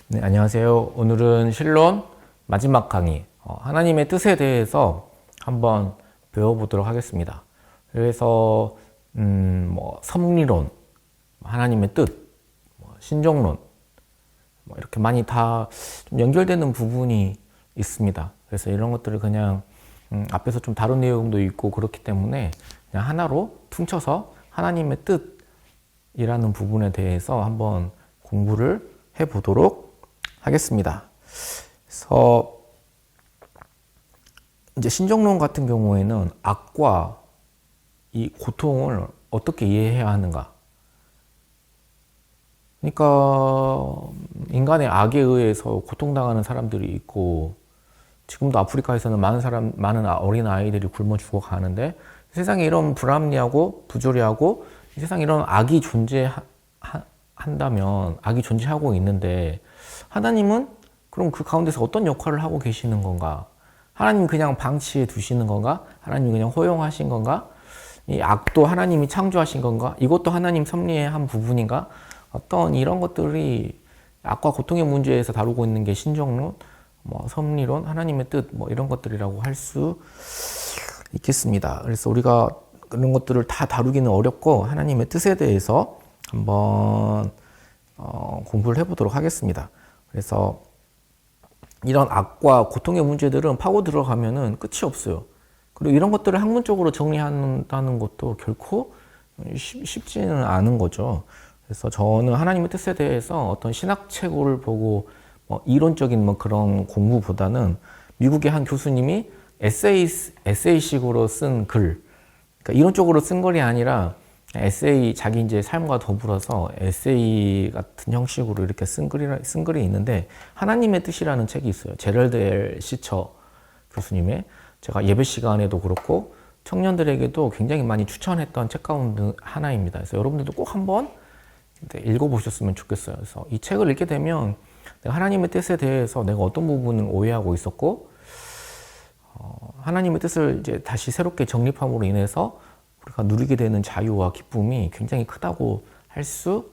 네, 안녕하세요. 오늘은 실론 마지막 강의, 하나님의 뜻에 대해서 한번 배워보도록 하겠습니다. 그래서 섭리론, 하나님의 뜻, 신종론, 이렇게 많이 다 좀 연결되는 부분이 있습니다. 그래서 이런 것들을 그냥 앞에서 좀 다룬 내용도 있고 그렇기 때문에 그냥 하나로 퉁쳐서 하나님의 뜻이라는 부분에 대해서 한번 공부를 해보도록 하겠습니다. 그래서 이제 신정론 같은 경우에는 악과 이 고통을 어떻게 이해해야 하는가? 그러니까 인간의 악에 의해서 고통당하는 사람들이 있고 지금도 아프리카에서는 많은 어린 아이들이 굶어 죽어가는데 세상에 이런 불합리하고 부조리하고 세상에 이런 악이 존재한다면 악이 존재하고 있는데 하나님은 그럼 그 가운데서 어떤 역할을 하고 계시는 건가? 하나님 그냥 방치해 두시는 건가? 하나님 그냥 허용하신 건가? 이 악도 하나님이 창조하신 건가? 이것도 하나님 섭리의 한 부분인가? 어떤 이런 것들이 악과 고통의 문제에서 다루고 있는 게 신정론, 섭리론, 하나님의 뜻, 이런 것들이라고 할 수 있겠습니다. 그래서 우리가 그런 것들을 다 다루기는 어렵고 하나님의 뜻에 대해서 한번 공부를 해보도록 하겠습니다. 그래서 이런 악과 고통의 문제들은 파고 들어가면은 끝이 없어요. 그리고 이런 것들을 학문적으로 정리한다는 것도 결코 쉽지는 않은 거죠. 그래서 저는 하나님의 뜻에 대해서 어떤 신학책을 보고 이론적인 그런 공부보다는 미국의 한 교수님이 에세이식으로 쓴 글, 그러니까 이론적으로 쓴 글이 아니라 에세이, 자기 이제 삶과 더불어서 에세이 같은 형식으로 이렇게 쓴 글이 있는데 하나님의 뜻이라는 책이 있어요. 제럴드 L. 시처 교수님의, 제가 예배 시간에도 그렇고 청년들에게도 굉장히 많이 추천했던 책 가운데 하나입니다. 그래서 여러분들도 꼭 한번 읽어보셨으면 좋겠어요. 그래서 이 책을 읽게 되면 내가 하나님의 뜻에 대해서 내가 어떤 부분을 오해하고 있었고 하나님의 뜻을 이제 다시 새롭게 정립함으로 인해서 우리가 누리게 되는 자유와 기쁨이 굉장히 크다고 할 수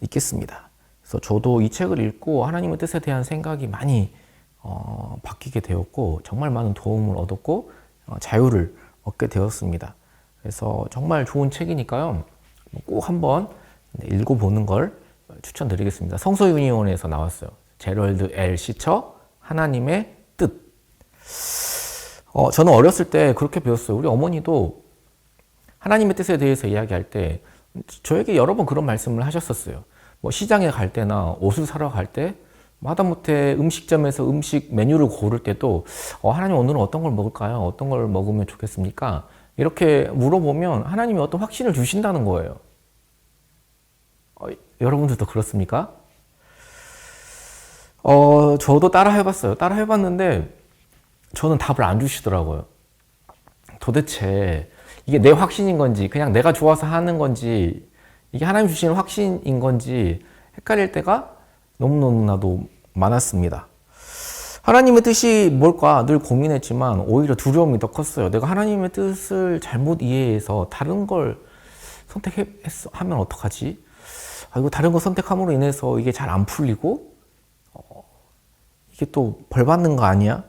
있겠습니다. 그래서 저도 이 책을 읽고 하나님의 뜻에 대한 생각이 많이 바뀌게 되었고 정말 많은 도움을 얻었고 자유를 얻게 되었습니다. 그래서 정말 좋은 책이니까요. 꼭 한번 읽어보는 걸 추천드리겠습니다. 성서유니온에서 나왔어요. 제럴드 L. 시처, 하나님의 뜻. 저는 어렸을 때 그렇게 배웠어요. 우리 어머니도 하나님의 뜻에 대해서 이야기할 때 저에게 여러 번 그런 말씀을 하셨었어요. 시장에 갈 때나 옷을 사러 갈 때 마다못해 음식점에서 음식 메뉴를 고를 때도 하나님 오늘은 어떤 걸 먹을까요? 어떤 걸 먹으면 좋겠습니까? 이렇게 물어보면 하나님이 어떤 확신을 주신다는 거예요. 여러분들도 그렇습니까? 저도 따라 해봤어요. 따라 해봤는데 저는 답을 안 주시더라고요. 도대체 이게 내 확신인 건지 그냥 내가 좋아서 하는 건지 이게 하나님 주시는 확신인 건지 헷갈릴 때가 너무너무나도 많았습니다. 하나님의 뜻이 뭘까 늘 고민했지만 오히려 두려움이 더 컸어요. 내가 하나님의 뜻을 잘못 이해해서 다른 걸 선택하면 어떡하지? 이거 다른 거 선택함으로 인해서 이게 잘 안 풀리고 이게 또 벌 받는 거 아니야?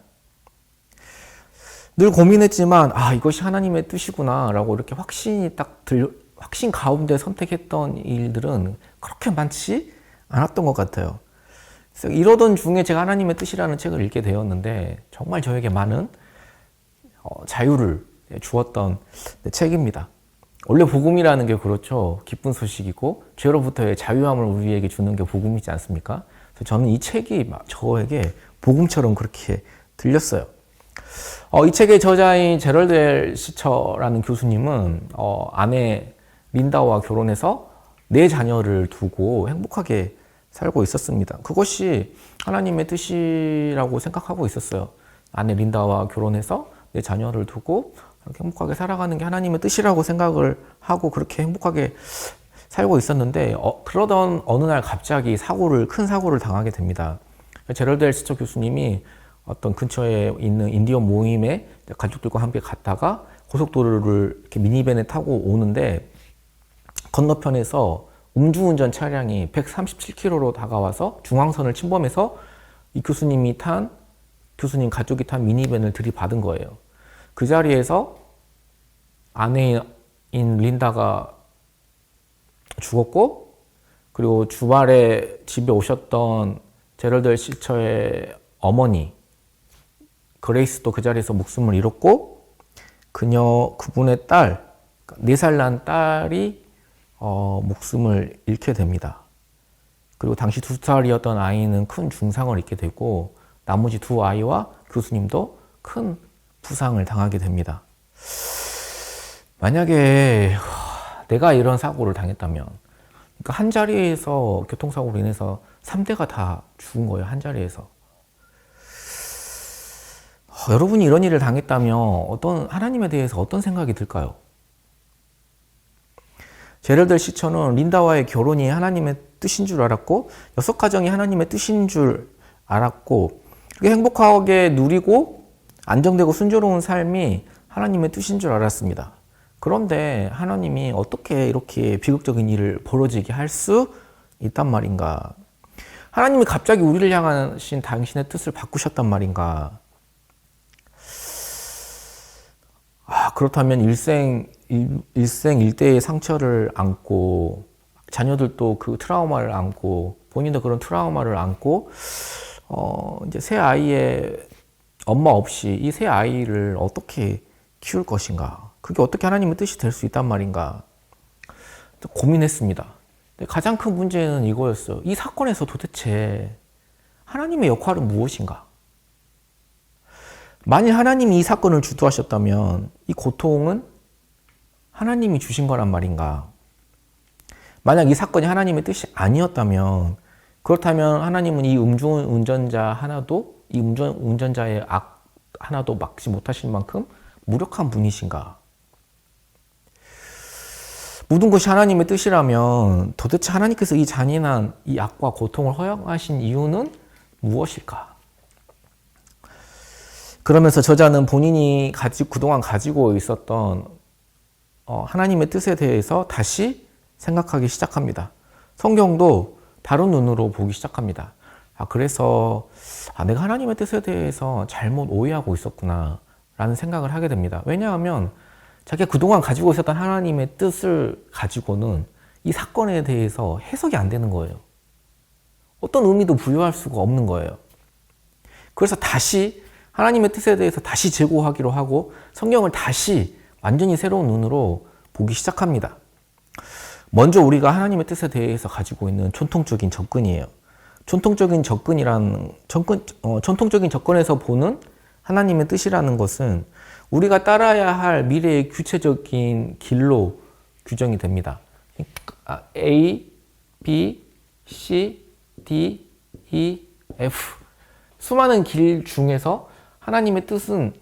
늘 고민했지만 이것이 하나님의 뜻이구나 라고 이렇게 확신 가운데 선택했던 일들은 그렇게 많지 않았던 것 같아요. 그래서 이러던 중에 제가 하나님의 뜻이라는 책을 읽게 되었는데 정말 저에게 많은 자유를 주었던 책입니다. 원래 복음이라는 게 그렇죠. 기쁜 소식이고 죄로부터의 자유함을 우리에게 주는 게 복음이지 않습니까? 그래서 저는 이 책이 저에게 복음처럼 그렇게 들렸어요. 이 책의 저자인 제럴드 L. 시처라는 교수님은 아내 린다와 결혼해서 4자녀를 두고 행복하게 살고 있었습니다. 그것이 하나님의 뜻이라고 생각하고 있었어요. 아내 린다와 결혼해서 4자녀를 두고 행복하게 살아가는 게 하나님의 뜻이라고 생각을 하고 그렇게 행복하게 살고 있었는데 그러던 어느 날 갑자기 큰 사고를 당하게 됩니다. 제럴드 L. 시처 교수님이 어떤 근처에 있는 인디언 모임에 가족들과 함께 갔다가 고속도로를 이렇게 미니밴에 타고 오는데 건너편에서 음주운전 차량이 137km로 다가와서 중앙선을 침범해서 이 교수님 가족이 탄 미니밴을 들이받은 거예요. 그 자리에서 아내인 린다가 죽었고, 그리고 주말에 집에 오셨던 제럴드 시처의 어머니 그레이스도 그 자리에서 목숨을 잃었고, 그분의 딸, 4살 난 딸이 목숨을 잃게 됩니다. 그리고 당시 2살이었던 아이는 큰 중상을 입게 되고, 나머지 2 아이와 교수님도 큰 부상을 당하게 됩니다. 만약에 내가 이런 사고를 당했다면, 그러니까 한 자리에서 교통사고로 인해서 3대가 다 죽은 거예요. 한 자리에서. 여러분이 이런 일을 당했다면 하나님에 대해서 어떤 생각이 들까요? 제럴드 시처는 린다와의 결혼이 하나님의 뜻인 줄 알았고, 6가정이 하나님의 뜻인 줄 알았고, 그렇게 행복하게 누리고 안정되고 순조로운 삶이 하나님의 뜻인 줄 알았습니다. 그런데 하나님이 어떻게 이렇게 비극적인 일을 벌어지게 할 수 있단 말인가? 하나님이 갑자기 우리를 향하신 당신의 뜻을 바꾸셨단 말인가? 그렇다면 일생일대의 상처를 안고, 자녀들도 그 트라우마를 안고, 본인도 그런 트라우마를 안고, 이제 새 아이의 엄마 없이 이 새 아이를 어떻게 키울 것인가? 그게 어떻게 하나님의 뜻이 될 수 있단 말인가? 고민했습니다. 가장 큰 문제는 이거였어요. 이 사건에서 도대체 하나님의 역할은 무엇인가? 만일 하나님이 이 사건을 주도하셨다면 이 고통은 하나님이 주신 거란 말인가? 만약 이 사건이 하나님의 뜻이 아니었다면, 그렇다면 하나님은 이 운전자의 악 하나도 막지 못하실 만큼 무력한 분이신가? 모든 것이 하나님의 뜻이라면 도대체 하나님께서 이 잔인한 이 악과 고통을 허용하신 이유는 무엇일까? 그러면서 저자는 본인이 그동안 가지고 있었던 하나님의 뜻에 대해서 다시 생각하기 시작합니다. 성경도 다른 눈으로 보기 시작합니다. 그래서 내가 하나님의 뜻에 대해서 잘못 오해하고 있었구나 라는 생각을 하게 됩니다. 왜냐하면 자기가 그동안 가지고 있었던 하나님의 뜻을 가지고는 이 사건에 대해서 해석이 안 되는 거예요. 어떤 의미도 부여할 수가 없는 거예요. 그래서 다시 하나님의 뜻에 대해서 다시 재고하기로 하고 성경을 다시 완전히 새로운 눈으로 보기 시작합니다. 먼저 우리가 하나님의 뜻에 대해서 가지고 있는 전통적인 접근이에요. 전통적인 접근에서 보는 하나님의 뜻이라는 것은 우리가 따라야 할 미래의 구체적인 길로 규정이 됩니다. A, B, C, D, E, F 수많은 길 중에서 하나님의 뜻을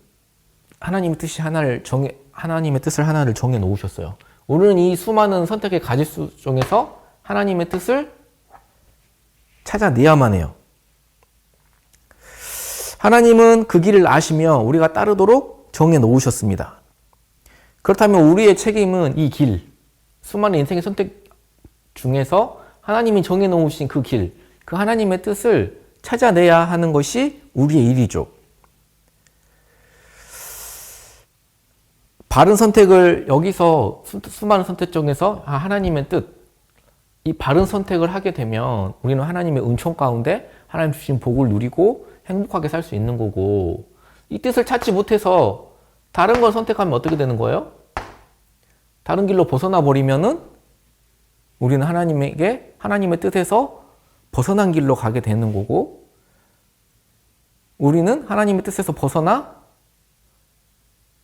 하나를 정해 놓으셨어요. 우리는 이 수많은 선택의 가짓수 중에서 하나님의 뜻을 찾아내야만 해요. 하나님은 그 길을 아시며 우리가 따르도록 정해 놓으셨습니다. 그렇다면 우리의 책임은 이 길, 수많은 인생의 선택 중에서 하나님이 정해 놓으신 그 길, 그 하나님의 뜻을 찾아내야 하는 것이 우리의 일이죠. 바른 선택을 여기서 수많은 선택 중에서 하나님의 뜻, 이 바른 선택을 하게 되면 우리는 하나님의 은총 가운데 하나님 주신 복을 누리고 행복하게 살 수 있는 거고, 이 뜻을 찾지 못해서 다른 걸 선택하면 어떻게 되는 거예요? 다른 길로 벗어나 버리면은 우리는 하나님의 뜻에서 벗어난 길로 가게 되는 거고, 우리는 하나님의 뜻에서 벗어나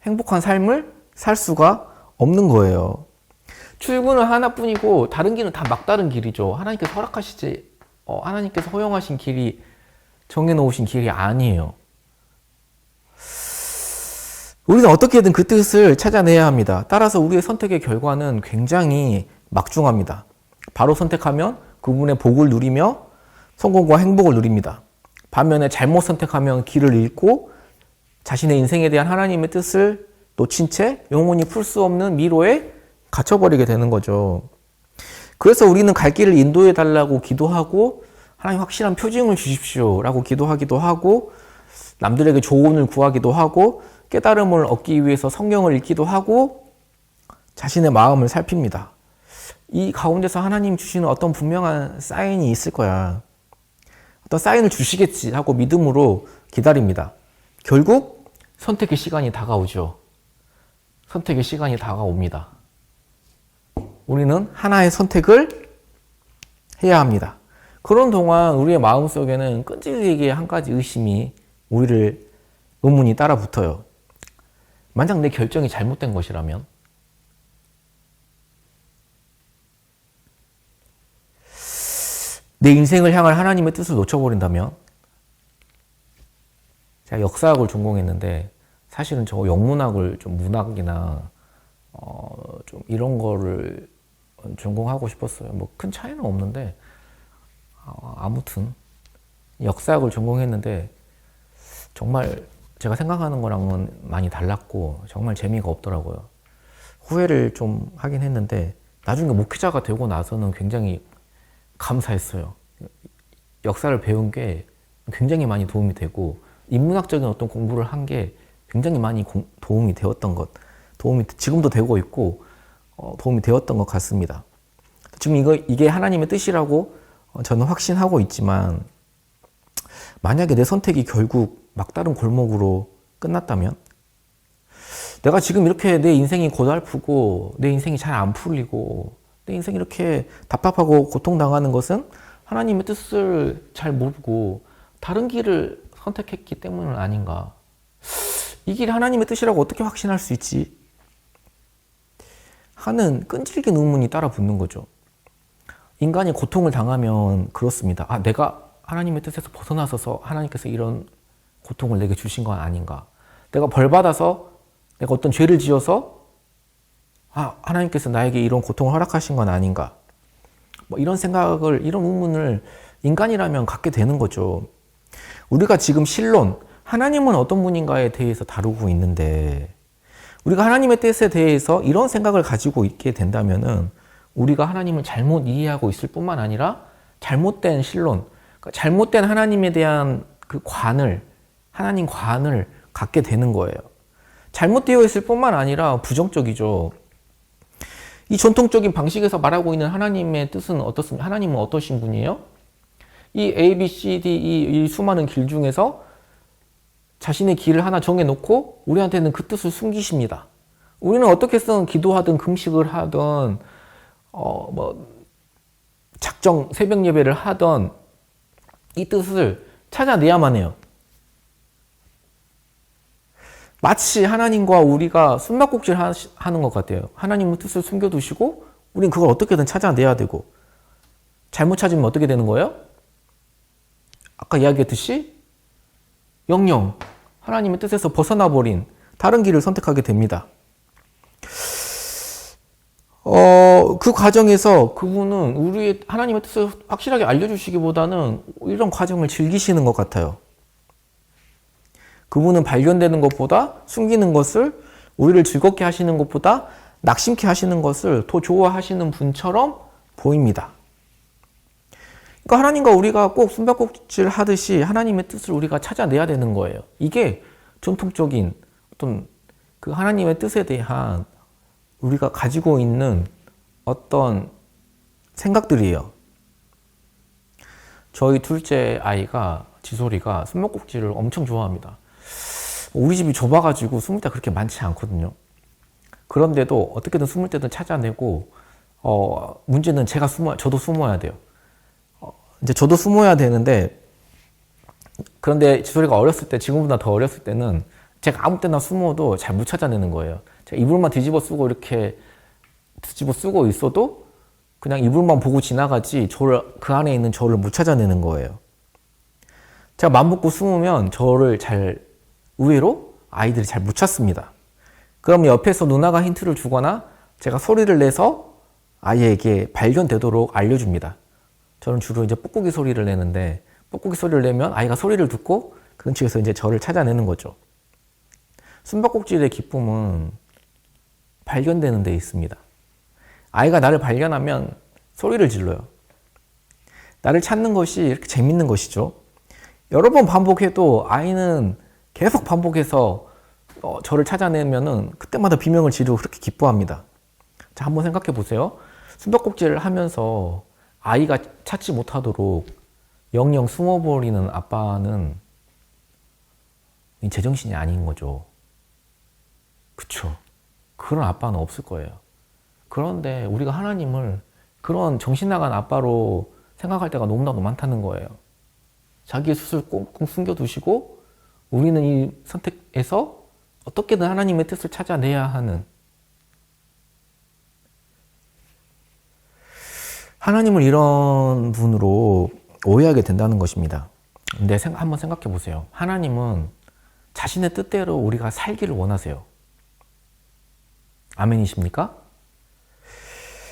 행복한 삶을 살 수가 없는 거예요. 출근은 하나뿐이고 다른 길은 다 막다른 길이죠. 하나님께서 허용하신 길이 정해놓으신 길이 아니에요. 우리는 어떻게든 그 뜻을 찾아내야 합니다. 따라서 우리의 선택의 결과는 굉장히 막중합니다. 바로 선택하면 그분의 복을 누리며 성공과 행복을 누립니다. 반면에 잘못 선택하면 길을 잃고 자신의 인생에 대한 하나님의 뜻을 놓친 채 영원히 풀 수 없는 미로에 갇혀버리게 되는 거죠. 그래서 우리는 갈 길을 인도해 달라고 기도하고 하나님 확실한 표징을 주십시오라고 기도하기도 하고 남들에게 조언을 구하기도 하고 깨달음을 얻기 위해서 성경을 읽기도 하고 자신의 마음을 살핍니다. 이 가운데서 하나님 주시는 어떤 분명한 사인이 있을 거야. 어떤 사인을 주시겠지 하고 믿음으로 기다립니다. 결국 선택의 시간이 다가오죠. 선택의 시간이 다가옵니다. 우리는 하나의 선택을 해야 합니다. 그런 동안 우리의 마음속에는 끈질기게 한 가지 의심이 우리를 의문이 따라 붙어요. 만약 내 결정이 잘못된 것이라면? 내 인생을 향할 하나님의 뜻을 놓쳐버린다면? 제가 역사학을 전공했는데 사실은 저 영문학을 좀 문학이나 좀 이런 거를 전공하고 싶었어요. 뭐 큰 차이는 없는데 아무튼 역사학을 전공했는데 정말 제가 생각하는 거랑은 많이 달랐고 정말 재미가 없더라고요. 후회를 좀 하긴 했는데 나중에 목회자가 되고 나서는 굉장히 감사했어요. 역사를 배운 게 굉장히 많이 도움이 되고 인문학적인 어떤 공부를 한 게 굉장히 많이 도움이 되었던 것, 지금도 되고 있고 도움이 되었던 것 같습니다. 지금 이게 하나님의 뜻이라고 저는 확신하고 있지만 만약에 내 선택이 결국 막다른 골목으로 끝났다면 내가 지금 이렇게 내 인생이 고달프고 내 인생이 잘 안 풀리고 내 인생이 이렇게 답답하고 고통당하는 것은 하나님의 뜻을 잘 모르고 다른 길을 선택했기 때문은 아닌가. 이 길이 하나님의 뜻이라고 어떻게 확신할 수 있지? 하는 끈질긴 의문이 따라 붙는 거죠. 인간이 고통을 당하면 그렇습니다. 내가 하나님의 뜻에서 벗어나서서 하나님께서 이런 고통을 내게 주신 건 아닌가. 내가 벌받아서 내가 어떤 죄를 지어서 하나님께서 나에게 이런 고통을 허락하신 건 아닌가. 뭐 이런 생각을, 이런 의문을 인간이라면 갖게 되는 거죠. 우리가 지금 실론, 하나님은 어떤 분인가에 대해서 다루고 있는데 우리가 하나님의 뜻에 대해서 이런 생각을 가지고 있게 된다면은 우리가 하나님을 잘못 이해하고 있을 뿐만 아니라 잘못된 실론, 그러니까 잘못된 하나님에 대한 그 하나님 관을 갖게 되는 거예요. 잘못되어 있을 뿐만 아니라 부정적이죠. 이 전통적인 방식에서 말하고 있는 하나님의 뜻은 어떻습니까? 하나님은 어떠신 분이에요? 이 A, B, C, D, 이 수많은 길 중에서 자신의 길을 하나 정해놓고 우리한테는 그 뜻을 숨기십니다. 우리는 어떻게든 기도하든 금식을 하든 작정 새벽 예배를 하든 이 뜻을 찾아내야만 해요. 마치 하나님과 우리가 숨바꼭질 하는 것 같아요. 하나님의 뜻을 숨겨두시고 우린 그걸 어떻게든 찾아내야 되고 잘못 찾으면 어떻게 되는 거예요? 아까 이야기했듯이 영영 하나님의 뜻에서 벗어나버린 다른 길을 선택하게 됩니다. 그 과정에서 그분은 우리의 하나님의 뜻을 확실하게 알려주시기보다는 이런 과정을 즐기시는 것 같아요. 그분은 발견되는 것보다 숨기는 것을 우리를 즐겁게 하시는 것보다 낙심케 하시는 것을 더 좋아하시는 분처럼 보입니다. 그러니까 하나님과 우리가 꼭 숨바꼭질 하듯이 하나님의 뜻을 우리가 찾아내야 되는 거예요. 이게 전통적인 어떤 그 하나님의 뜻에 대한 우리가 가지고 있는 어떤 생각들이에요. 저희 둘째 아이가 지솔이가 숨바꼭질을 엄청 좋아합니다. 우리 집이 좁아가지고 숨을 데가 그렇게 많지 않거든요. 그런데도 어떻게든 숨을 때든 찾아내고 문제는 저도 숨어야 돼요. 이제 저도 숨어야 되는데 그런데 지솔이가 어렸을 때 지금보다 더 어렸을 때는 제가 아무 때나 숨어도 잘 못 찾아내는 거예요. 제가 이불만 뒤집어 쓰고 이렇게 뒤집어 쓰고 있어도 그냥 이불만 보고 지나가지 그 안에 있는 저를 못 찾아내는 거예요. 제가 맘 먹고 숨으면 저를 의외로 아이들이 잘 못 찾습니다. 그러면 옆에서 누나가 힌트를 주거나 제가 소리를 내서 아이에게 발견되도록 알려줍니다. 저는 주로 이제 뽁뽁이 소리를 내는데 뽁뽁이 소리를 내면 아이가 소리를 듣고 그 근처에서 이제 저를 찾아내는 거죠. 숨바꼭질의 기쁨은 발견되는 데 있습니다. 아이가 나를 발견하면 소리를 질러요. 나를 찾는 것이 이렇게 재밌는 것이죠. 여러 번 반복해도 아이는 계속 반복해서 저를 찾아내면은 그때마다 비명을 지르고 그렇게 기뻐합니다. 자, 한번 생각해 보세요. 숨바꼭질을 하면서 아이가 찾지 못하도록 영영 숨어버리는 아빠는 제정신이 아닌 거죠. 그쵸? 그런 아빠는 없을 거예요. 그런데 우리가 하나님을 그런 정신 나간 아빠로 생각할 때가 너무나도 많다는 거예요. 자기의 숫을 꽁꽁 숨겨두시고 우리는 이 선택에서 어떻게든 하나님의 뜻을 찾아내야 하는, 하나님을 이런 분으로 오해하게 된다는 것입니다. 근데 한번 생각해 보세요. 하나님은 자신의 뜻대로 우리가 살기를 원하세요. 아멘이십니까?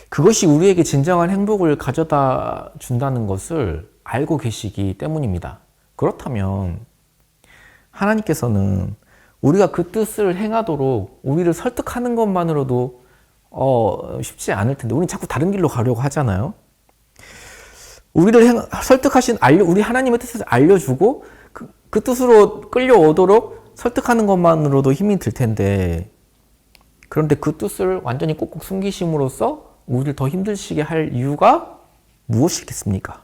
그것이 우리에게 진정한 행복을 가져다 준다는 것을 알고 계시기 때문입니다. 그렇다면 하나님께서는 우리가 그 뜻을 행하도록 우리를 설득하는 것만으로도 쉽지 않을 텐데, 우리는 자꾸 다른 길로 가려고 하잖아요. 우리를 설득하신, 우리 하나님의 뜻을 알려주고 그 뜻으로 끌려오도록 설득하는 것만으로도 힘이 들 텐데, 그런데 그 뜻을 완전히 꼭꼭 숨기심으로써 우리를 더 힘드시게 할 이유가 무엇이겠습니까?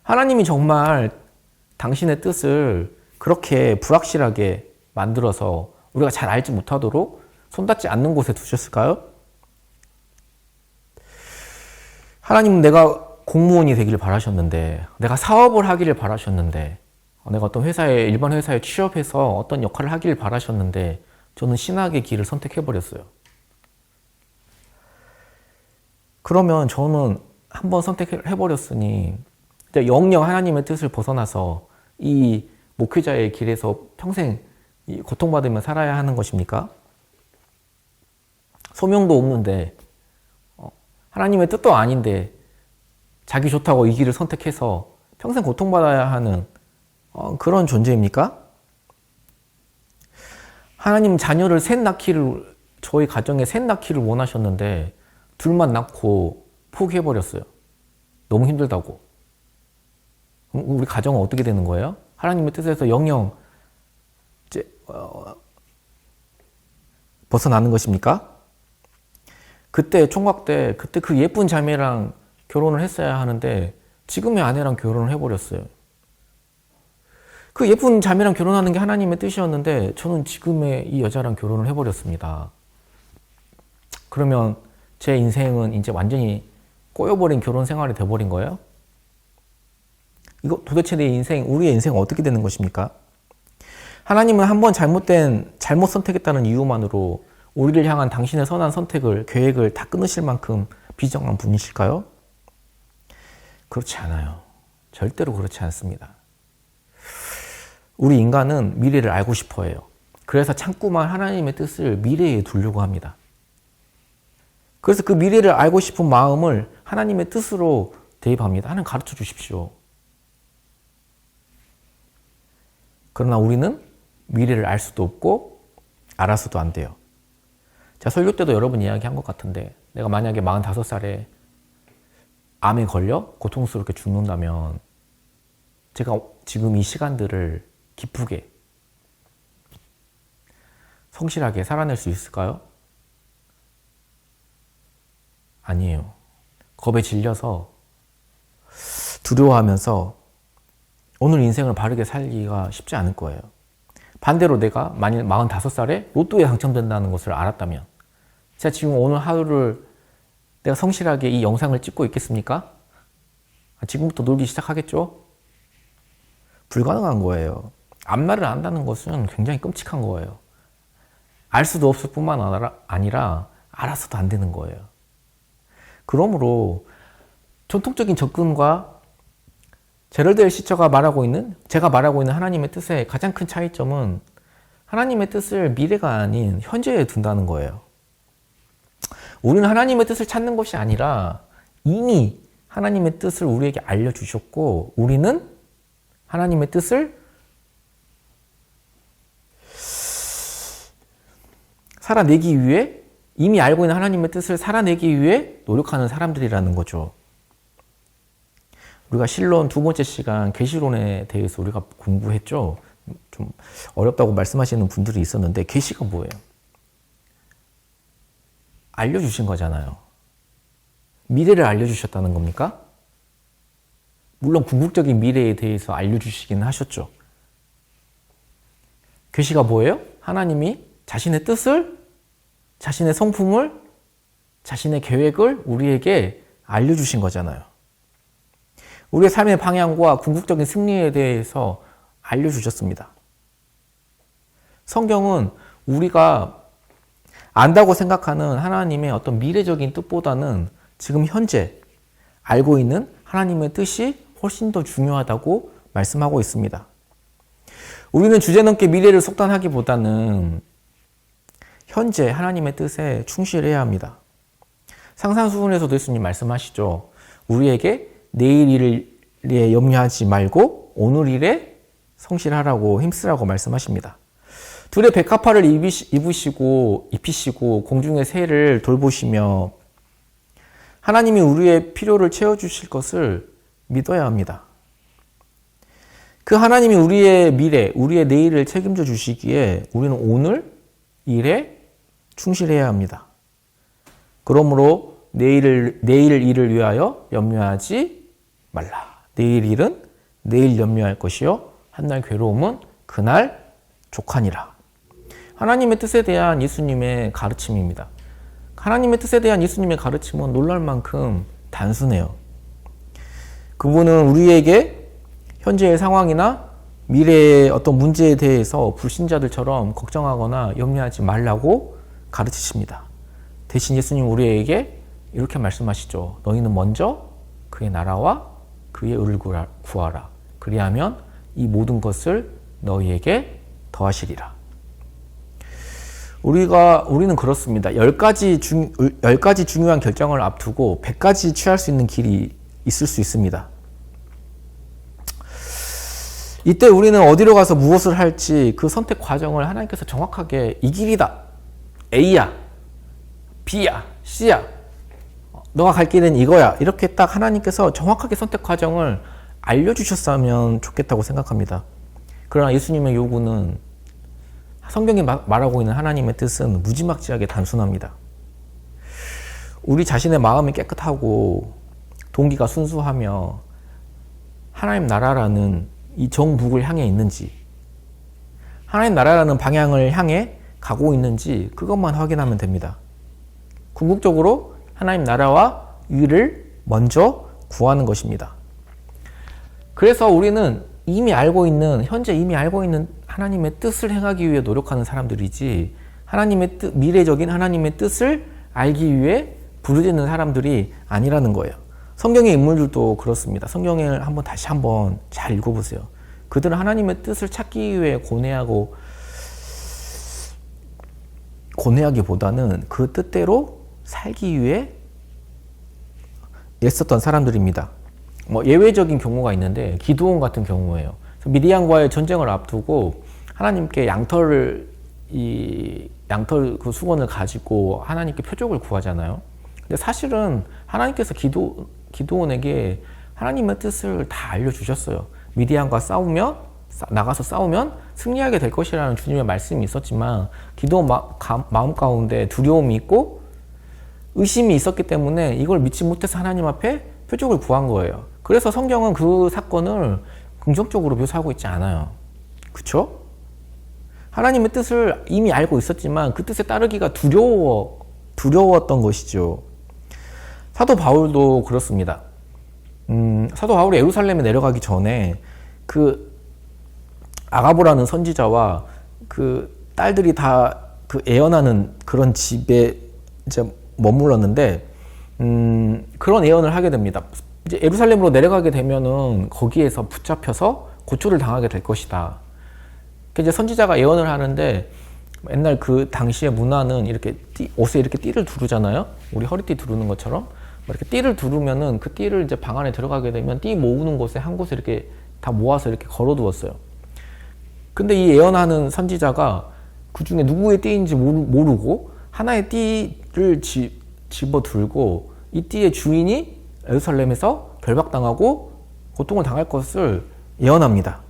하나님이 정말 당신의 뜻을 그렇게 불확실하게 만들어서 우리가 잘 알지 못하도록 손닿지 않는 곳에 두셨을까요? 하나님은 내가 공무원이 되기를 바라셨는데, 내가 사업을 하기를 바라셨는데, 내가 어떤 일반 회사에 취업해서 어떤 역할을 하기를 바라셨는데, 저는 신학의 길을 선택해버렸어요. 그러면 저는 한번 선택해버렸으니 영영 하나님의 뜻을 벗어나서 이 목회자의 길에서 평생 고통받으며 살아야 하는 것입니까? 소명도 없는데 하나님의 뜻도 아닌데 자기 좋다고 이 길을 선택해서 평생 고통받아야 하는 그런 존재입니까? 하나님 자녀를 저희 가정에 셋 낳기를 원하셨는데 둘만 낳고 포기해버렸어요. 너무 힘들다고. 우리 가정은 어떻게 되는 거예요? 하나님의 뜻에서 영영 벗어나는 것입니까? 그때 총각 때 그때 그 예쁜 자매랑 결혼을 했어야 하는데 지금의 아내랑 결혼을 해버렸어요. 그 예쁜 자매랑 결혼하는 게 하나님의 뜻이었는데 저는 지금의 이 여자랑 결혼을 해버렸습니다. 그러면 제 인생은 이제 완전히 꼬여버린 결혼 생활이 돼버린 거예요? 이거 도대체 우리의 인생은 어떻게 되는 것입니까? 하나님은 한번 잘못 선택했다는 이유만으로 우리를 향한 당신의 선한 계획을 다 끊으실 만큼 비정한 분이실까요? 그렇지 않아요. 절대로 그렇지 않습니다. 우리 인간은 미래를 알고 싶어 해요. 그래서 자꾸만 하나님의 뜻을 미래에 두려고 합니다. 그래서 그 미래를 알고 싶은 마음을 하나님의 뜻으로 대입합니다. 하나님 가르쳐 주십시오. 그러나 우리는 미래를 알 수도 없고 알아서도 안 돼요. 제가 설교 때도 여러 번 이야기한 것 같은데, 내가 만약에 45살에 암에 걸려 고통스럽게 죽는다면 제가 지금 이 시간들을 기쁘게 성실하게 살아낼 수 있을까요? 아니에요. 겁에 질려서 두려워하면서 오늘 인생을 바르게 살기가 쉽지 않을 거예요. 반대로 내가 만일 45살에 로또에 당첨된다는 것을 알았다면, 제가 지금 오늘 하루를 내가 성실하게 이 영상을 찍고 있겠습니까? 지금부터 놀기 시작하겠죠? 불가능한 거예요. 앞날을 안다는 것은 굉장히 끔찍한 거예요. 알 수도 없을 뿐만 아니라 알아서도 안 되는 거예요. 그러므로 전통적인 접근과 제럴드 엘 시처가 제가 말하고 있는 하나님의 뜻의 가장 큰 차이점은 하나님의 뜻을 미래가 아닌 현재에 둔다는 거예요. 우리는 하나님의 뜻을 찾는 것이 아니라 이미 하나님의 뜻을 우리에게 알려주셨고, 우리는 하나님의 뜻을 살아내기 위해 이미 알고 있는 하나님의 뜻을 살아내기 위해 노력하는 사람들이라는 거죠. 우리가 실론 두 번째 시간 계시론에 대해서 우리가 공부했죠. 좀 어렵다고 말씀하시는 분들이 있었는데 계시가 뭐예요? 알려주신 거잖아요. 미래를 알려주셨다는 겁니까? 물론 궁극적인 미래에 대해서 알려주시기는 하셨죠. 계시가 뭐예요? 하나님이 자신의 뜻을, 자신의 성품을, 자신의 계획을 우리에게 알려주신 거잖아요. 우리의 삶의 방향과 궁극적인 승리에 대해서 알려주셨습니다. 성경은 우리가 안다고 생각하는 하나님의 어떤 미래적인 뜻보다는 지금 현재 알고 있는 하나님의 뜻이 훨씬 더 중요하다고 말씀하고 있습니다. 우리는 주제넘게 미래를 속단하기보다는 현재 하나님의 뜻에 충실해야 합니다. 상산수훈에서도 예수님 말씀하시죠. 우리에게 내일 일에 염려하지 말고 오늘 일에 성실하라고 힘쓰라고 말씀하십니다. 둘의 백합화를 입히시고 공중의 새를 돌보시며 하나님이 우리의 필요를 채워주실 것을 믿어야 합니다. 그 하나님이 우리의 미래, 우리의 내일을 책임져 주시기에 우리는 오늘 일에 충실해야 합니다. 그러므로 내일 일을 위하여 염려하지 말라. 내일 일은 내일 염려할 것이요 한날 괴로움은 그날 족하니라. 하나님의 뜻에 대한 예수님의 가르침입니다. 하나님의 뜻에 대한 예수님의 가르침은 놀랄 만큼 단순해요. 그분은 우리에게 현재의 상황이나 미래의 어떤 문제에 대해서 불신자들처럼 걱정하거나 염려하지 말라고 가르치십니다. 대신 예수님 우리에게 이렇게 말씀하시죠. 너희는 먼저 그의 나라와 그의 의를 구하라. 그리하면 이 모든 것을 너희에게 더하시리라. 우리는 그렇습니다. 10가지 중요한 결정을 앞두고 100가지 취할 수 있는 길이 있을 수 있습니다. 이때 우리는 어디로 가서 무엇을 할지 그 선택 과정을 하나님께서 정확하게 이 길이다. A야, B야, C야. 너가 갈 길은 이거야. 이렇게 딱 하나님께서 정확하게 선택 과정을 알려주셨으면 좋겠다고 생각합니다. 그러나 예수님의 요구는 성경이 말하고 있는 하나님의 뜻은 무지막지하게 단순합니다. 우리 자신의 마음이 깨끗하고 동기가 순수하며 하나님 나라라는 이 정북을 향해 있는지, 하나님 나라라는 방향을 향해 가고 있는지 그것만 확인하면 됩니다. 궁극적으로 하나님 나라와 의를 먼저 구하는 것입니다. 그래서 우리는 현재 이미 알고 있는 하나님의 뜻을 행하기 위해 노력하는 사람들이지 미래적인 하나님의 뜻을 알기 위해 부르짖는 사람들이 아니라는 거예요. 성경의 인물들도 그렇습니다. 성경을 다시 한번 잘 읽어보세요. 그들은 하나님의 뜻을 찾기 위해 고뇌하기보다는 그 뜻대로 살기 위해 애썼던 사람들입니다. 예외적인 경우가 있는데 기드온 같은 경우예요. 미디안과의 전쟁을 앞두고 하나님께 양털 그 수건을 가지고 하나님께 표적을 구하잖아요. 근데 사실은 하나님께서 기드온에게 하나님의 뜻을 다 알려주셨어요. 미디안과 나가서 싸우면 승리하게 될 것이라는 주님의 말씀이 있었지만 기드온 마음 가운데 두려움이 있고 의심이 있었기 때문에 이걸 믿지 못해서 하나님 앞에 표적을 구한 거예요. 그래서 성경은 그 사건을 긍정적으로 묘사하고 있지 않아요. 그쵸? 하나님의 뜻을 이미 알고 있었지만 그 뜻에 따르기가 두려웠던 것이죠. 사도 바울도 그렇습니다. 사도 바울이 예루살렘에 내려가기 전에 그 아가보라는 선지자와 그 딸들이 다 그 애언하는 그런 집에 이제 머물렀는데 그런 애언을 하게 됩니다. 이제 예루살렘으로 내려가게 되면은 거기에서 붙잡혀서 고초를 당하게 될 것이다. 이제 선지자가 예언을 하는데 옛날 그 당시의 문화는 이렇게 옷에 이렇게 띠를 두르잖아요. 우리 허리띠 두르는 것처럼 이렇게 띠를 두르면은 그 띠를 이제 방 안에 들어가게 되면 띠 모으는 곳에 한 곳에 이렇게 다 모아서 이렇게 걸어두었어요. 근데 이 예언하는 선지자가 그 중에 누구의 띠인지 모르고 하나의 띠 집어들고 이 띠의 주인이 예루살렘에서 결박당하고 고통을 당할 것을 예언합니다.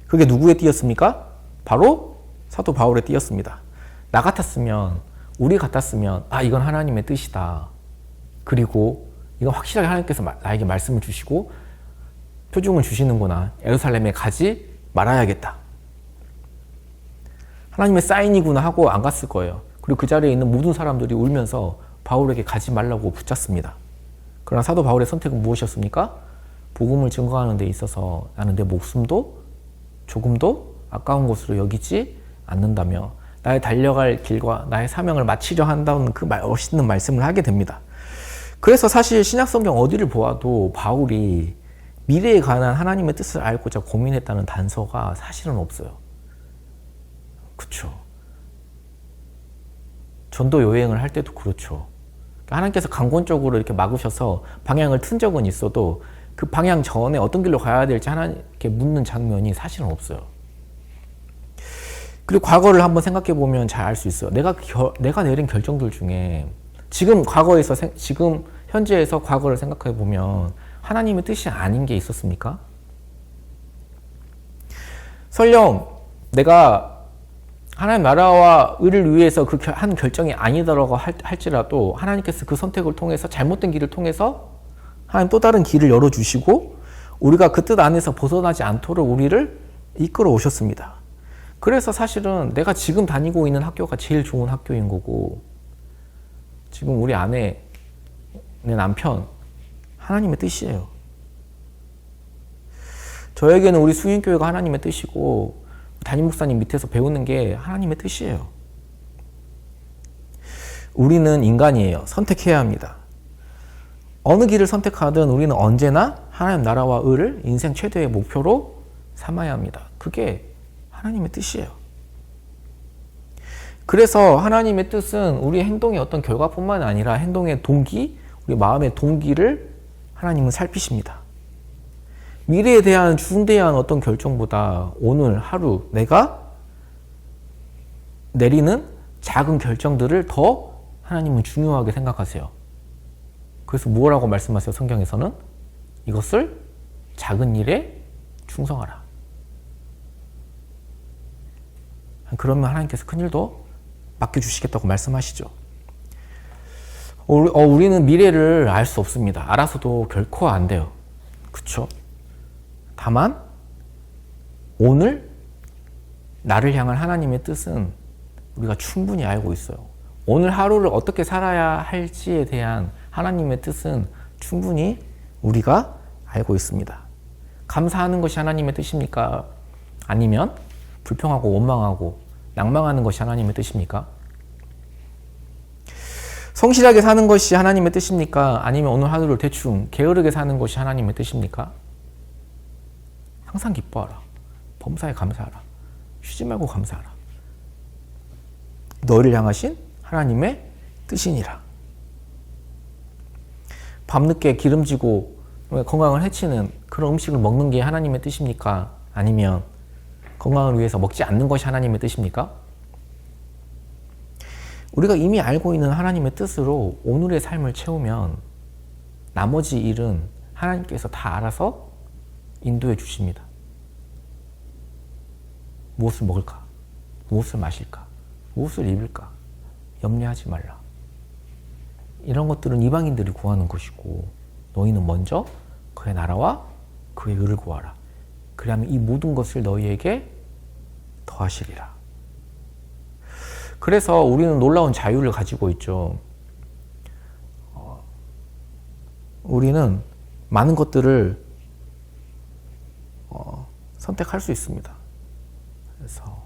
그게 누구의 띠였습니까? 바로 사도 바울의 띠였습니다. 나 같았으면, 우리 같았으면 이건 하나님의 뜻이다. 그리고 이건 확실하게 하나님께서 나에게 말씀을 주시고 표징을 주시는구나. 예루살렘에 가지 말아야겠다. 하나님의 사인이구나 하고 안 갔을 거예요. 그리고 그 자리에 있는 모든 사람들이 울면서 바울에게 가지 말라고 붙잡습니다. 그러나 사도 바울의 선택은 무엇이었습니까? 복음을 증거하는 데 있어서 나는 내 목숨도 조금도 아까운 것으로 여기지 않는다며 나의 달려갈 길과 나의 사명을 마치려 한다는 그 멋있는 말씀을 하게 됩니다. 그래서 사실 신약성경 어디를 보아도 바울이 미래에 관한 하나님의 뜻을 알고자 고민했다는 단서가 사실은 없어요. 그렇죠. 전도 여행을 할 때도 그렇죠. 하나님께서 강권적으로 이렇게 막으셔서 방향을 튼 적은 있어도 그 방향 전에 어떤 길로 가야 될지 하나님께 묻는 장면이 사실은 없어요. 그리고 과거를 한번 생각해 보면 잘 알 수 있어요. 내가 내린 결정들 중에 지금 현재에서 과거를 생각해 보면 하나님의 뜻이 아닌 게 있었습니까? 설령 내가 하나님 나라와 의를 위해서 그 한 결정이 아니더라고 할지라도 하나님께서 그 선택을 통해서 잘못된 길을 통해서 하나님 또 다른 길을 열어주시고 우리가 그 뜻 안에서 벗어나지 않도록 우리를 이끌어 오셨습니다. 그래서 사실은 내가 지금 다니고 있는 학교가 제일 좋은 학교인 거고 지금 우리 아내, 내 남편 하나님의 뜻이에요. 저에게는 우리 수인교회가 하나님의 뜻이고 담임 목사님 밑에서 배우는 게 하나님의 뜻이에요. 우리는 인간이에요. 선택해야 합니다. 어느 길을 선택하든 우리는 언제나 하나님 나라와 의를 인생 최대의 목표로 삼아야 합니다. 그게 하나님의 뜻이에요. 그래서 하나님의 뜻은 우리 행동의 어떤 결과뿐만 아니라 행동의 동기, 우리 마음의 동기를 하나님은 살피십니다. 미래에 대한 중대에 대한 어떤 결정보다 오늘 하루 내가 내리는 작은 결정들을 더 하나님은 중요하게 생각하세요. 그래서 뭐라고 말씀하세요? 성경에서는 이것을 작은 일에 충성하라. 그러면 하나님께서 큰 일도 맡겨주시겠다고 말씀하시죠. 우리는 미래를 알 수 없습니다. 알아서도 결코 안 돼요. 그렇죠? 다만 오늘 나를 향한 하나님의 뜻은 우리가 충분히 알고 있어요. 오늘 하루를 어떻게 살아야 할지에 대한 하나님의 뜻은 충분히 우리가 알고 있습니다. 감사하는 것이 하나님의 뜻입니까? 아니면 불평하고 원망하고 낭망하는 것이 하나님의 뜻입니까? 성실하게 사는 것이 하나님의 뜻입니까? 아니면 오늘 하루를 대충 게으르게 사는 것이 하나님의 뜻입니까? 항상 기뻐하라. 범사에 감사하라. 쉬지 말고 감사하라. 너를 향하신 하나님의 뜻이니라. 밤늦게 기름지고 건강을 해치는 그런 음식을 먹는 게 하나님의 뜻입니까? 아니면 건강을 위해서 먹지 않는 것이 하나님의 뜻입니까? 우리가 이미 알고 있는 하나님의 뜻으로 오늘의 삶을 채우면 나머지 일은 하나님께서 다 알아서 인도해 주십니다. 무엇을 먹을까? 무엇을 마실까? 무엇을 입을까? 염려하지 말라. 이런 것들은 이방인들이 구하는 것이고 너희는 먼저 그의 나라와 그의 의를 구하라. 그리하면 이 모든 것을 너희에게 더하시리라. 그래서 우리는 놀라운 자유를 가지고 있죠. 우리는 많은 것들을 선택할 수 있습니다. 그래서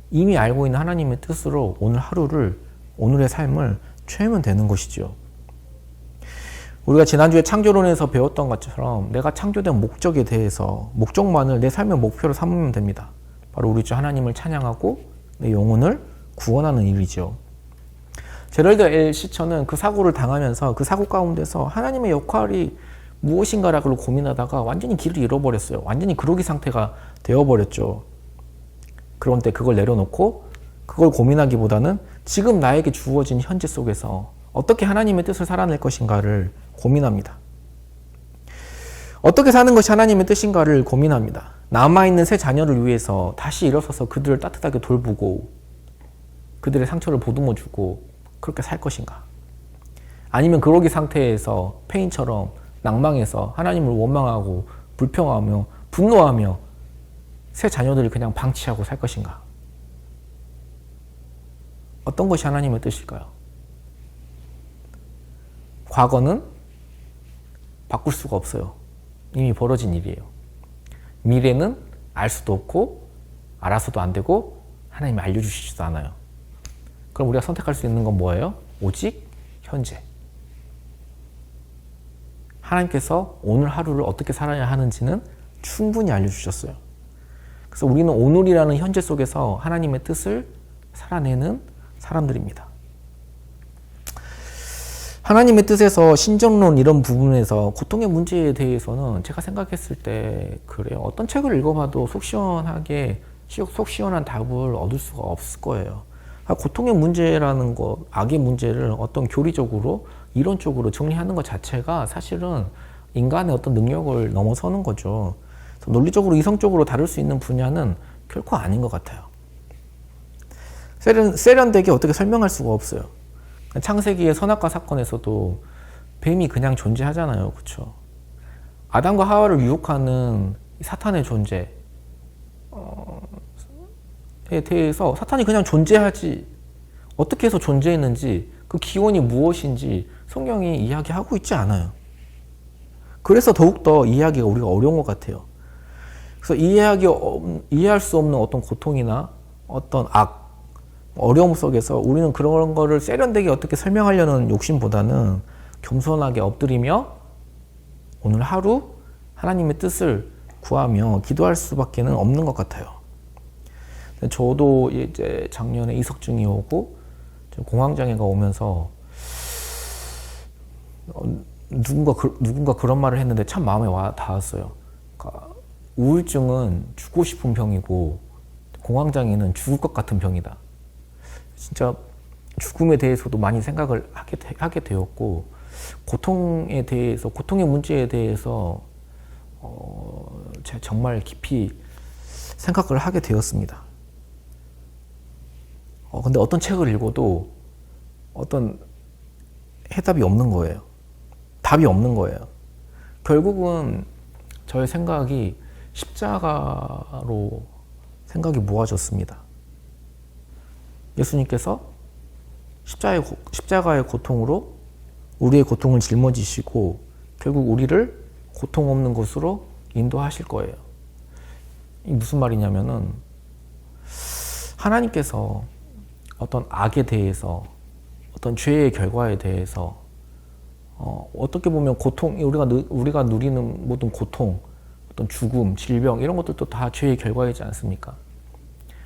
이미 알고 있는 하나님의 뜻으로 오늘 하루를, 오늘의 삶을 채우면 되는 것이죠. 우리가 지난주에 창조론에서 배웠던 것처럼 내가 창조된 목적에 대해서 목적만을 내 삶의 목표로 삼으면 됩니다. 바로 우리 주 하나님을 찬양하고 내 영혼을 구원하는 일이죠. 제럴드 L. 시처는 그 사고를 당하면서 그 사고 가운데서 하나님의 역할이 무엇인가라고 고민하다가 완전히 길을 잃어버렸어요. 완전히 그러기 상태가 되어버렸죠. 그런데 그걸 내려놓고 그걸 고민하기보다는 지금 나에게 주어진 현재 속에서 어떻게 하나님의 뜻을 살아낼 것인가를 고민합니다. 어떻게 사는 것이 하나님의 뜻인가를 고민합니다. 남아있는 새 자녀를 위해서 다시 일어서서 그들을 따뜻하게 돌보고 그들의 상처를 보듬어주고 그렇게 살 것인가? 아니면 그러기 상태에서 페인처럼 낭망해서 하나님을 원망하고 불평하며 분노하며 새 자녀들을 그냥 방치하고 살 것인가? 어떤 것이 하나님의 뜻일까요? 과거는 바꿀 수가 없어요. 이미 벌어진 일이에요. 미래는 알 수도 없고 알아서도 안 되고 하나님이 알려주시지도 않아요. 그럼 우리가 선택할 수 있는 건 뭐예요? 오직 현재. 하나님께서 오늘 하루를 어떻게 살아야 하는지는 충분히 알려주셨어요. 그래서 우리는 오늘이라는 현재 속에서 하나님의 뜻을 살아내는 사람들입니다. 하나님의 뜻에서 신정론 이런 부분에서 고통의 문제에 대해서는 제가 생각했을 때 그래요. 어떤 책을 읽어봐도 속 시원한 답을 얻을 수가 없을 거예요. 고통의 문제라는 것, 악의 문제를 어떤 교리적으로 이론적으로 정리하는 것 자체가 사실은 인간의 어떤 능력을 넘어서는 거죠. 논리적으로 이성적으로 다룰 수 있는 분야는 결코 아닌 것 같아요. 세련되게 어떻게 설명할 수가 없어요. 창세기의 선악과 사건에서도 뱀이 그냥 존재하잖아요. 그렇죠? 아담과 하와를 유혹하는 사탄의 존재에 대해서 사탄이 그냥 존재하지 어떻게 해서 존재했는지 그 기원이 무엇인지 성경이 이야기하고 있지 않아요. 그래서 더욱더 이해하기가 우리가 어려운 것 같아요. 그래서 이해할 수 없는 어떤 고통이나 어떤 악, 어려움 속에서 우리는 그런 거를 세련되게 어떻게 설명하려는 욕심보다는 겸손하게 엎드리며 오늘 하루 하나님의 뜻을 구하며 기도할 수밖에는 없는 것 같아요. 저도 이제 작년에 이석증이 오고 공황장애가 오면서 누군가 그런 말을 했는데 참 마음에 와 닿았어요. 그러니까 우울증은 죽고 싶은 병이고 공황장애는 죽을 것 같은 병이다. 진짜 죽음에 대해서도 많이 생각을 하게 되었고 고통에 대해서 고통의 문제에 대해서 제가 정말 깊이 생각을 하게 되었습니다. 근데 어떤 책을 읽어도 어떤 해답이 없는 거예요. 답이 없는 거예요. 결국은 저의 생각이 십자가로 생각이 모아졌습니다. 예수님께서 십자가의 고통으로 우리의 고통을 짊어지시고 결국 우리를 고통 없는 곳으로 인도하실 거예요. 이 무슨 말이냐면은 하나님께서 어떤 악에 대해서 어떤 죄의 결과에 대해서 어떻게 보면 고통 우리가 누리는 모든 고통, 어떤 죽음, 질병 이런 것들도 다 죄의 결과이지 않습니까?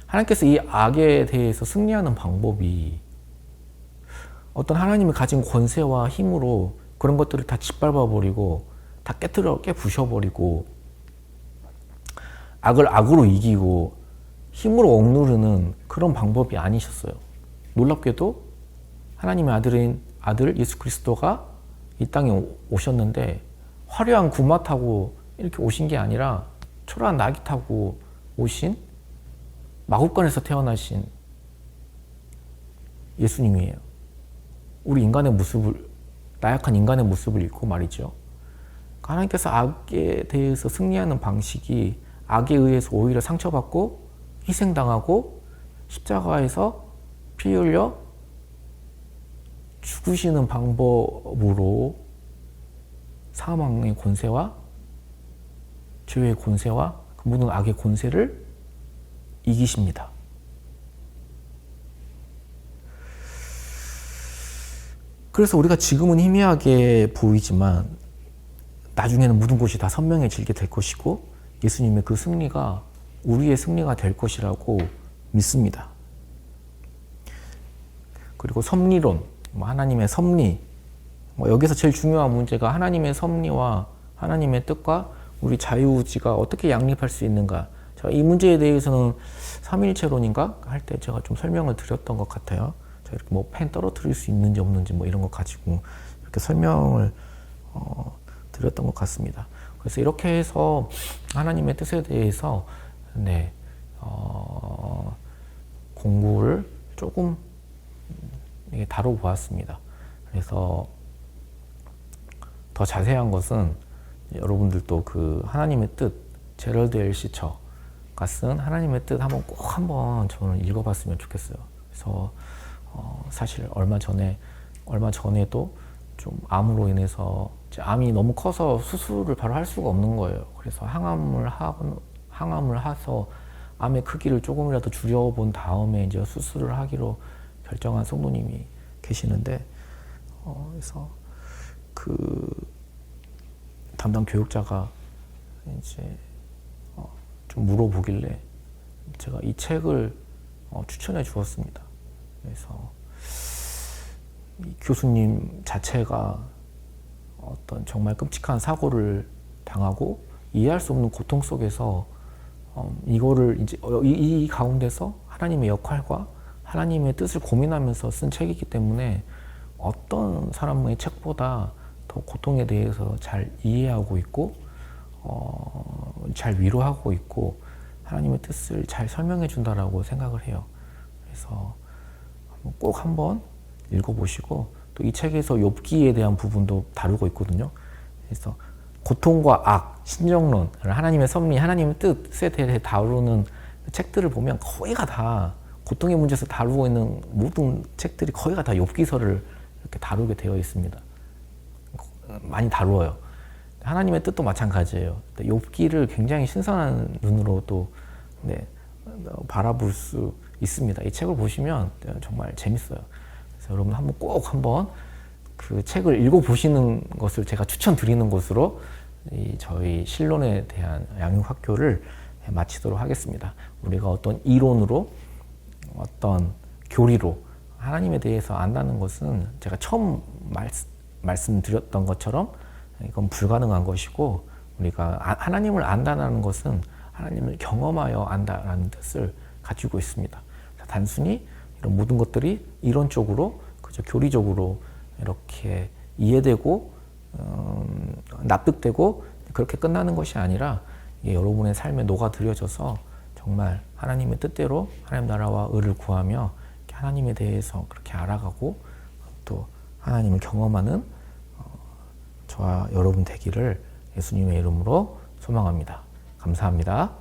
하나님께서 이 악에 대해서 승리하는 방법이 어떤 하나님이 가진 권세와 힘으로 그런 것들을 다 짓밟아 버리고 다 깨부셔버리고 악을 악으로 이기고 힘으로 억누르는 그런 방법이 아니셨어요. 놀랍게도 하나님의 아들 예수 그리스도가 이 땅에 오셨는데 화려한 구마 타고 이렇게 오신 게 아니라 초라한 나귀 타고 오신 마구간에서 태어나신 예수님이에요. 우리 인간의 모습을, 나약한 인간의 모습을 잃고 말이죠. 하나님께서 악에 대해서 승리하는 방식이 악에 의해서 오히려 상처받고 희생당하고 십자가에서 피 흘려 죽으시는 방법으로 사망의 권세와 죄의 권세와 그 모든 악의 권세를 이기십니다. 그래서 우리가 지금은 희미하게 보이지만 나중에는 모든 것이 다 선명해지게 될 것이고 예수님의 그 승리가 우리의 승리가 될 것이라고 믿습니다. 그리고 섭리론, 하나님의 섭리, 여기서 제일 중요한 문제가 하나님의 섭리와 하나님의 뜻과 우리 자유의지가 어떻게 양립할 수 있는가. 이 문제에 대해서는 삼위일체론인가 할 때 제가 좀 설명을 드렸던 것 같아요. 이렇게 뭐 펜 떨어뜨릴 수 있는지 없는지 뭐 이런 거 가지고 이렇게 설명을 드렸던 것 같습니다. 그래서 이렇게 해서 하나님의 뜻에 대해서 네, 공부를 조금 다뤄보았습니다. 그래서 더 자세한 것은 여러분들도 그 하나님의 뜻, 제럴드 L. 시처가 쓴 하나님의 뜻 한번 저는 읽어봤으면 좋겠어요. 그래서 사실 얼마 전에도 좀 암으로 인해서 암이 너무 커서 수술을 바로 할 수가 없는 거예요. 그래서 항암을 해서 암의 크기를 조금이라도 줄여본 다음에 이제 수술을 하기로 결정한 성도님이 계시는데, 그래서 그 담당 교육자가 이제 좀 물어보길래 제가 이 책을 추천해 주었습니다. 그래서 이 교수님 자체가 어떤 정말 끔찍한 사고를 당하고 이해할 수 없는 고통 속에서 이거를 이제 이 가운데서 하나님의 역할과 하나님의 뜻을 고민하면서 쓴 책이기 때문에 어떤 사람의 책보다 더 고통에 대해서 잘 이해하고 있고 잘 위로하고 있고 하나님의 뜻을 잘 설명해 준다라고 생각을 해요. 그래서 꼭 한번 읽어보시고, 또 이 책에서 욥기에 대한 부분도 다루고 있거든요. 그래서 고통과 악, 신정론, 하나님의 섭리, 하나님의 뜻에 대해 다루는 책들을 보면 거의가 다 고통의 문제에서 다루고 있는 모든 책들이 거의가 다 욥기서를 이렇게 다루게 되어 있습니다. 많이 다루어요. 하나님의 뜻도 마찬가지예요. 욥기를 굉장히 신선한 눈으로 또 바라볼 수 있습니다. 이 책을 보시면 정말 재밌어요. 그래서 여러분 한번 그 책을 읽어보시는 것을 제가 추천드리는 것으로 저희 신론에 대한 양육학교를 마치도록 하겠습니다. 우리가 어떤 이론으로 어떤 교리로 하나님에 대해서 안다는 것은 제가 처음 말씀드렸던 것처럼 이건 불가능한 것이고, 우리가 하나님을 안다는 것은 하나님을 경험하여 안다라는 뜻을 가지고 있습니다. 단순히 이런 모든 것들이 이론적으로, 그저 교리적으로 이렇게 이해되고 납득되고 그렇게 끝나는 것이 아니라 이게 여러분의 삶에 녹아들여져서 정말 하나님의 뜻대로 하나님 나라와 의를 구하며 하나님에 대해서 그렇게 알아가고 또 하나님을 경험하는 저와 여러분 되기를 예수님의 이름으로 소망합니다. 감사합니다.